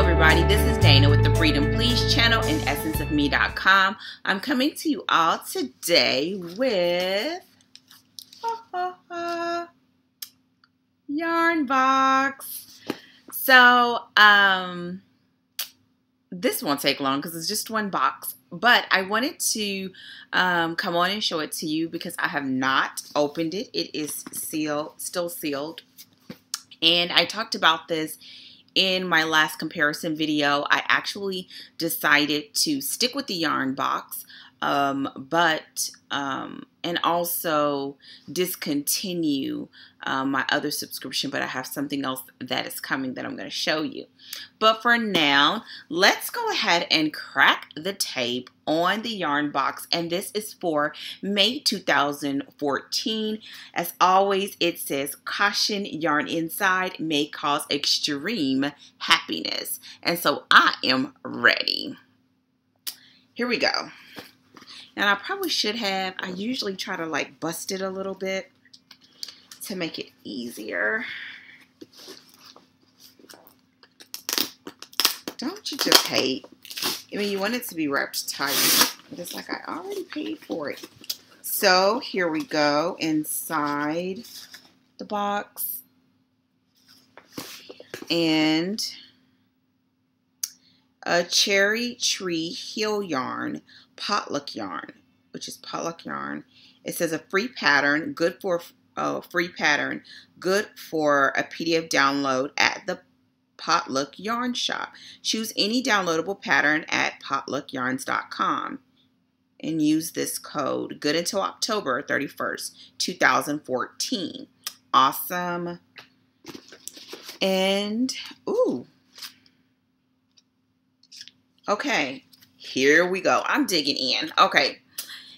everybody, this is Dana with the Freedom Please channel and essenceofme.com. I'm coming to you all today with Yarnbox. So, this won't take long because it's just one box, but I wanted to come on and show it to you because I have not opened it. It is sealed, still sealed, and I talked about this in my last comparison video. I actually decided to stick with the Yarnbox, and also discontinue my other subscription, but I have something else that is coming that I'm going to show you. But for now, let's go ahead and crack the tape on the Yarnbox, and this is for May 2014. As always, it says, "Caution, yarn inside may cause extreme happiness." And so I am ready. Here we go. And I probably should have, I usually try to like bust it a little bit to make it easier. Don't you just hate? I mean, you want it to be wrapped tight, but it's like I already paid for it. So here we go inside the box. And a cherry tree heel yarn, potluck yarn, which is potluck yarn. It says a free pattern, good for free pattern, good for a PDF download at the Potluck Yarn Shop. Choose any downloadable pattern at potluckyarns.com and use this code. Good until October 31st, 2014. Awesome. And, ooh. Okay, here we go. I'm digging in. Okay,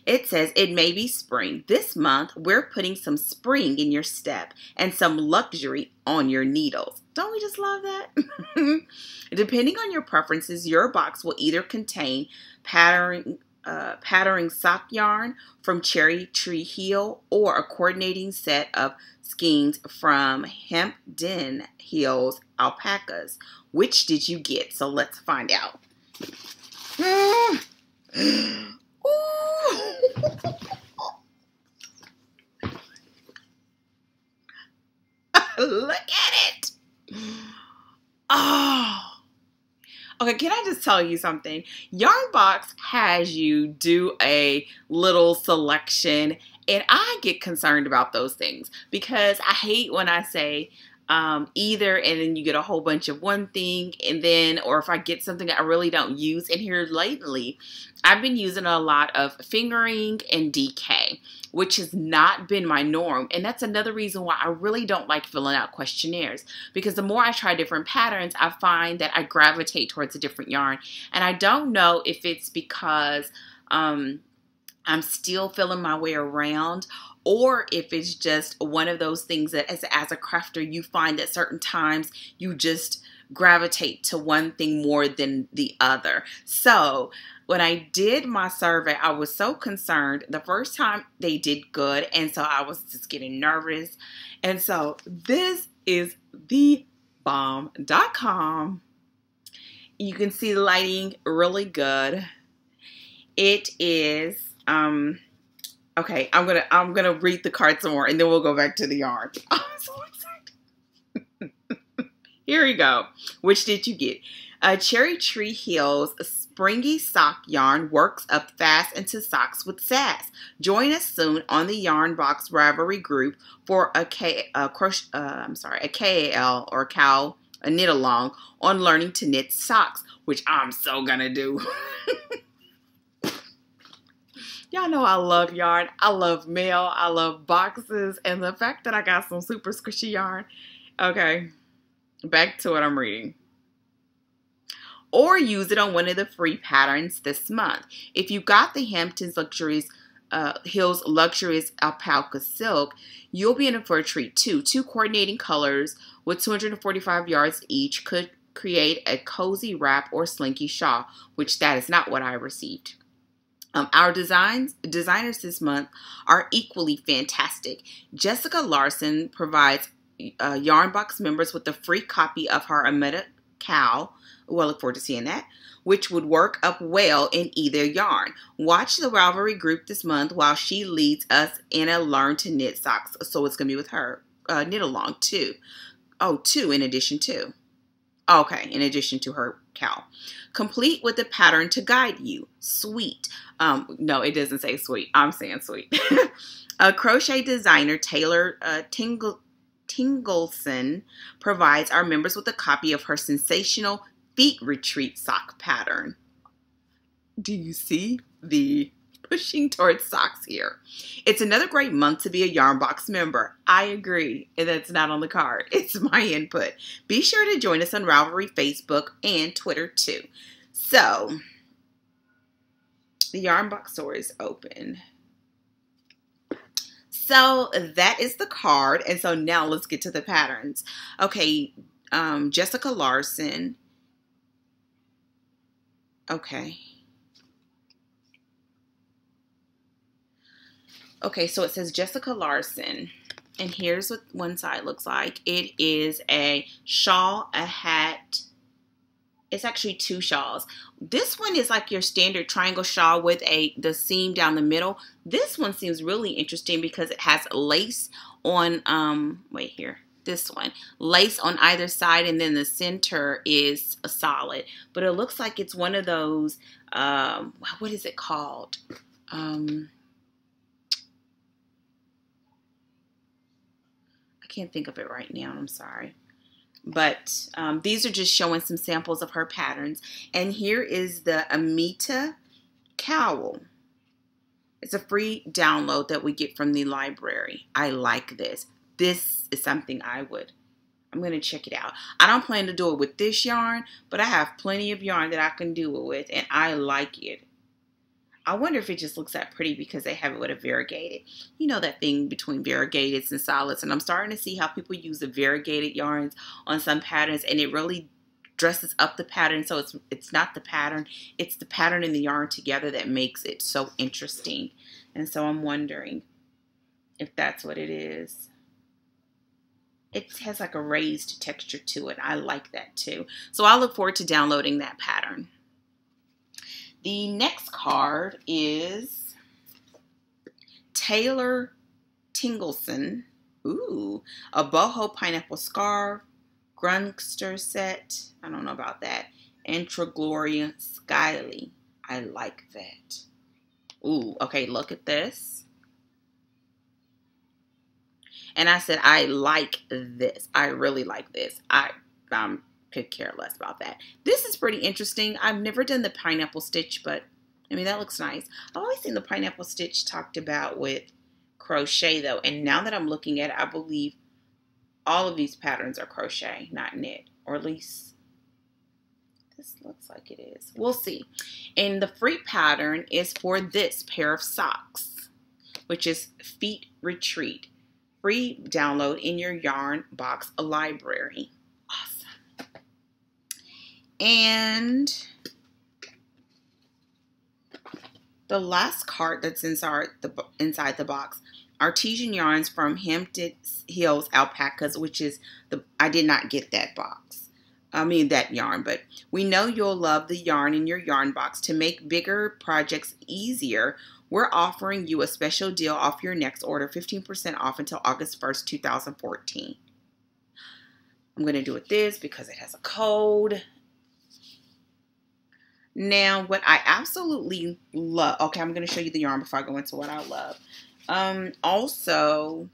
it says, "It may be spring. This month, we're putting some spring in your step and some luxury on your needles." Don't we just love that? Depending on your preferences, your box will either contain patterning sock yarn from cherry tree heel or a coordinating set of skeins from hemp den heels alpacas. Which did you get? So let's find out. Look at it. Oh. Okay, can I just tell you something? Yarnbox has you do a little selection, and I get concerned about those things because I hate when I say either, and then you get a whole bunch of one thing, and then, or if I get something I really don't use. And here lately, I've been using a lot of fingering and DK, which has not been my norm. And that's another reason why I really don't like filling out questionnaires, because the more I try different patterns, I find that I gravitate towards a different yarn. And I don't know if it's because I'm still feeling my way around, or if it's just one of those things that as a crafter, you find that certain times you just gravitate to one thing more than the other. So when I did my survey, I was so concerned. The first time they did good, and so I was just getting nervous. And so this is thebomb.com. You can see the lighting really good. It is okay, I'm gonna read the card some more, and then we'll go back to the yarn. I'm so excited. Here we go. Which did you get? Cherry Tree Heels springy sock yarn works up fast into socks with sass. Join us soon on the Yarnbox Ravelry group for a KAL or KAL, a knit along on learning to knit socks, which I'm so gonna do. Y'all know I love yarn. I love mail. I love boxes. And the fact that I got some super squishy yarn. Okay, back to what I'm reading. Or use it on one of the free patterns this month. If you got the Hamptons Hills Luxurious Alpaca Silk, you'll be in for a treat too. 2 coordinating colors with 245 yards each could create a cozy wrap or slinky shawl, which that is not what I received. Our designers this month are equally fantastic. Jessica Larson provides Yarnbox members with a free copy of her cowl. Well, I look forward to seeing that, which would work up well in either yarn. Watch the Ravelry group this month while she leads us in a Learn to Knit socks. So it's going to be with her knit along too. Oh, two in addition to. Okay, in addition to her cowl. Complete with the pattern to guide you. Sweet. No, it doesn't say sweet. I'm saying sweet. A crochet designer, Taylor Tingleson, provides our members with a copy of her sensational feet retreat sock pattern. Do you see the pushing towards socks here? It's another great month to be a Yarnbox member. I agree. And that's not on the card. It's my input. Be sure to join us on Ravelry, Facebook, and Twitter too. So, the Yarnbox store is open. So, that is the card. And so now let's get to the patterns. Okay, Jessica Larson. Okay. Okay, so it says Jessica Larson, and here's what one side looks like. It is a shawl, a hat. It's actually two shawls. This one is like your standard triangle shawl with the seam down the middle. This one seems really interesting because it has lace on, wait here, this one. Lace on either side, and then the center is a solid. But it looks like it's one of those, what is it called? I can't think of it right now. I'm sorry. But these are just showing some samples of her patterns. And here is the Amita cowl. It's a free download that we get from the library. I like this. This is something I'm going to check it out. I don't plan to do it with this yarn, but I have plenty of yarn that I can do it with, and I like it. I wonder if it just looks that pretty because they have it with a variegated. You know that thing between variegateds and solids. And I'm starting to see how people use the variegated yarns on some patterns. And it really dresses up the pattern. So it's not the pattern. It's the pattern and the yarn together that makes it so interesting. And so I'm wondering if that's what it is. It has like a raised texture to it. I like that too. So I look forward to downloading that pattern. The next card is Taylor Tingleson. Ooh, a boho pineapple scarf, Grunster set. I don't know about that. Intragloria Skyly. I like that. Ooh, okay, look at this. And I said, I like this. I really like this. I could care less about that. This is pretty interesting. I've never done the pineapple stitch, but I mean, that looks nice. I've always seen the pineapple stitch talked about with crochet though. And now that I'm looking at it, I believe all of these patterns are crochet, not knit, or at least this looks like it is. We'll see. And the free pattern is for this pair of socks, which is Feet Retreat. Free download in your Yarnbox library. Awesome. And the last card that's inside the box, Artesian Yarns from Hampton Hills Alpacas, which is I did not get that box. I mean that yarn, but we know you'll love the yarn in your Yarnbox. To make bigger projects easier, we're offering you a special deal off your next order, 15% off until August 1st, 2014. I'm going to do it this because it has a code. Now, what I absolutely love, okay, I'm going to show you the yarn before I go into what I love. Also,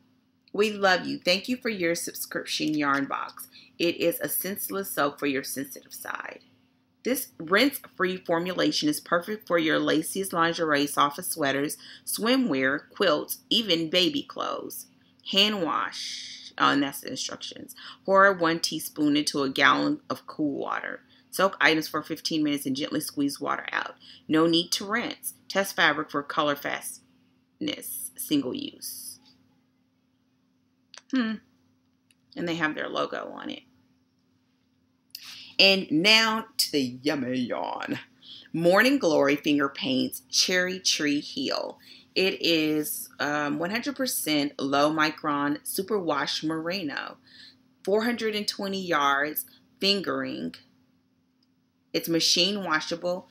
we love you. Thank you for your subscription Yarnbox. It is a senseless soap for your sensitive side. This rinse-free formulation is perfect for your laciest lingerie, softest sweaters, swimwear, quilts, even baby clothes. Hand wash, and that's the instructions. Pour 1 teaspoon into a gallon of cool water. Soak items for 15 minutes and gently squeeze water out. No need to rinse. Test fabric for color fastness. Single use. And they have their logo on it. And now to the yummy yarn. Morning Glory Finger Paints Cherry Tree Heel. It is 100% low micron superwash merino. 420 yards fingering. It's machine washable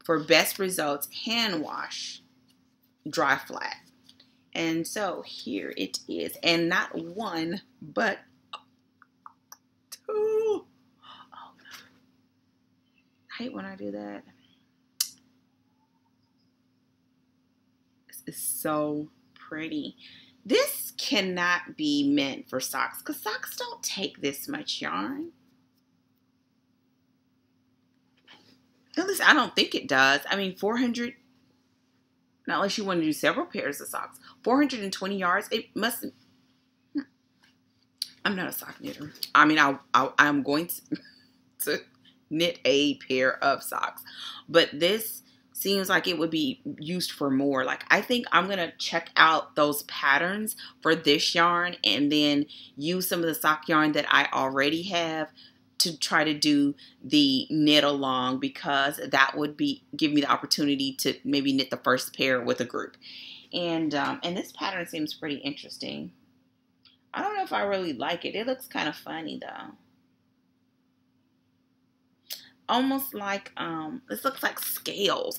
for best results, hand wash, dry flat. And so here it is. And not one, but two. Oh, I hate when I do that. This is so pretty. This cannot be meant for socks because socks don't take this much yarn. At least I don't think it does. I mean, 400, not unless you want to do several pairs of socks. 420 yards, it must. I'm not a sock knitter. I mean, I'm going to knit a pair of socks, but this seems like it would be used for more. Like, I think I'm going to check out those patterns for this yarn and then use some of the sock yarn that I already have to try to do the knit along, because that would give me the opportunity to maybe knit the first pair with a group. And this pattern seems pretty interesting. I don't know if I really like it. It looks kind of funny though. Almost like this looks like scales.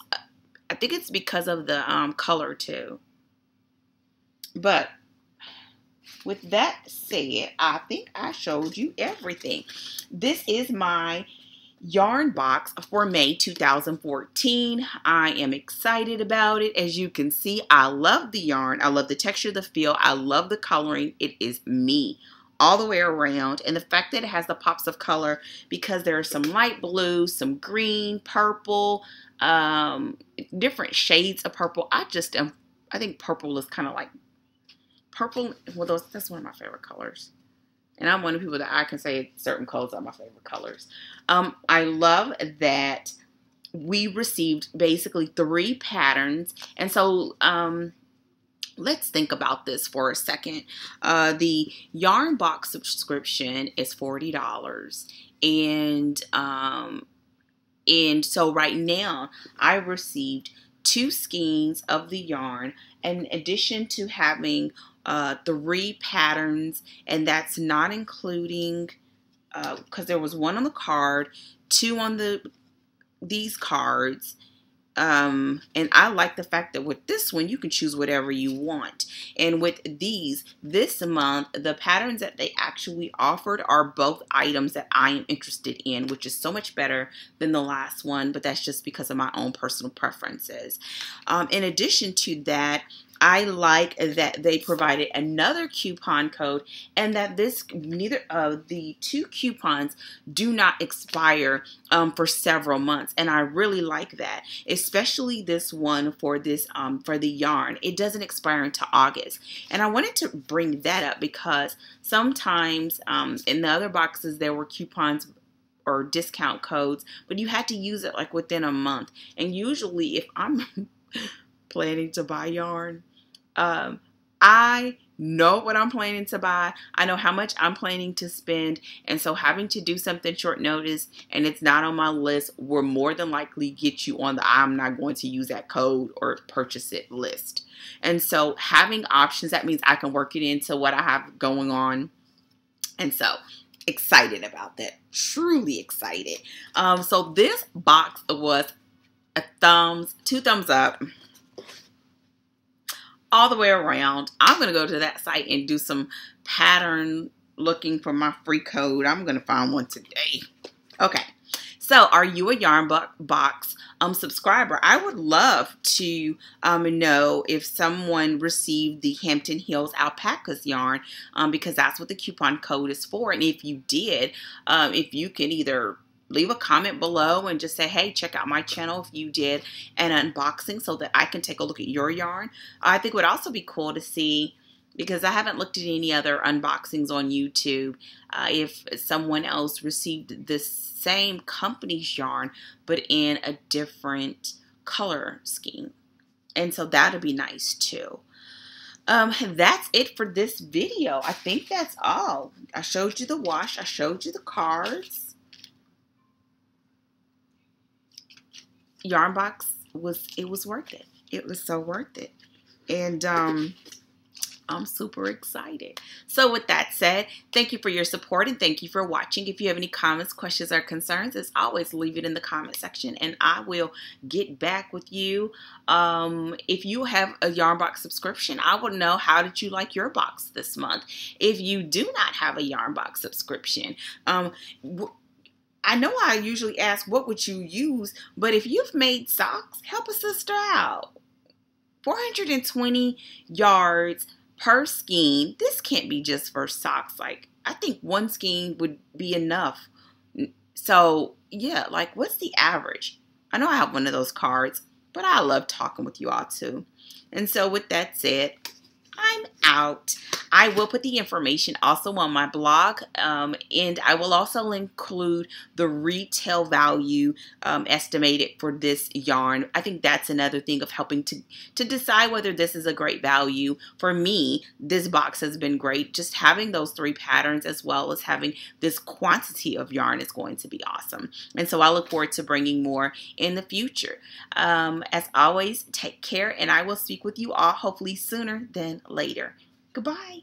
I think it's because of the color too. But with that said, I think I showed you everything. This is my yarn box for May 2014. I am excited about it. As you can see, I love the yarn. I love the texture, the feel. I love the coloring. It is me all the way around. And the fact that it has the pops of color, because there are some light blue, some green, purple, different shades of purple. I think purple is kind of like purple. Well, that's one of my favorite colors. And I'm one of the people that I can say certain colors are my favorite colors. I love that we received basically 3 patterns. And so let's think about this for a second. The Yarnbox subscription is $40. And so right now I received 2 skeins of the yarn, in addition to having 3 patterns, and that's not including, because there was 1 on the card, 2 on these cards. And I like the fact that with this one, you can choose whatever you want. And with these, this month, the patterns that they actually offered are both items that I am interested in, which is so much better than the last one, but that's just because of my own personal preferences. In addition to that, I like that they provided another coupon code, and that neither of the 2 coupons do not expire for several months. And I really like that, especially this one for this for the yarn. It doesn't expire until August. And I wanted to bring that up because sometimes in the other boxes there were coupons or discount codes, but you had to use it like within a month. And usually if I'm planning to buy yarn, I know what I'm planning to buy. I know how much I'm planning to spend. And so having to do something short notice and it's not on my list will more than likely get you on the I'm not going to use that code or purchase it list. And so having options, that means I can work it into what I have going on. And so excited about that. Truly excited. So this box was 2 thumbs up all the way around. I'm going to go to that site and do some pattern looking for my free code. I'm going to find one today. Okay. So are you a Yarnbox subscriber? I would love to know if someone received the Hampton Hills Alpacas yarn, because that's what the coupon code is for. And if you did, if you can either leave a comment below and just say, hey, check out my channel if you did an unboxing so that I can take a look at your yarn. I think it would also be cool to see, because I haven't looked at any other unboxings on YouTube, if someone else received the same company's yarn but in a different color scheme. And so that'd be nice too. That's it for this video. I think that's all. I showed you the wash. I showed you the cards. Yarnbox was worth it. It was so worth it. And I'm super excited. So with that said, thank you for your support and thank you for watching. If you have any comments, questions, or concerns, as always, leave it in the comment section and I will get back with you. If you have a Yarnbox subscription, I want to know, how did you like your box this month? If you do not have a Yarnbox subscription, I know I usually ask, what would you use? But if you've made socks, help a sister out. 420 yards per skein. This can't be just for socks. Like, I think one skein would be enough. So yeah, like, what's the average? I know I have one of those cards, but I love talking with you all too. And so with that said, I'm out. I will put the information also on my blog, and I will also include the retail value estimated for this yarn. I think that's another thing of helping to decide whether this is a great value. For me, this box has been great. Just having those 3 patterns as well as having this quantity of yarn is going to be awesome. And so I look forward to bringing more in the future. As always, take care, and I will speak with you all hopefully sooner than later. Goodbye.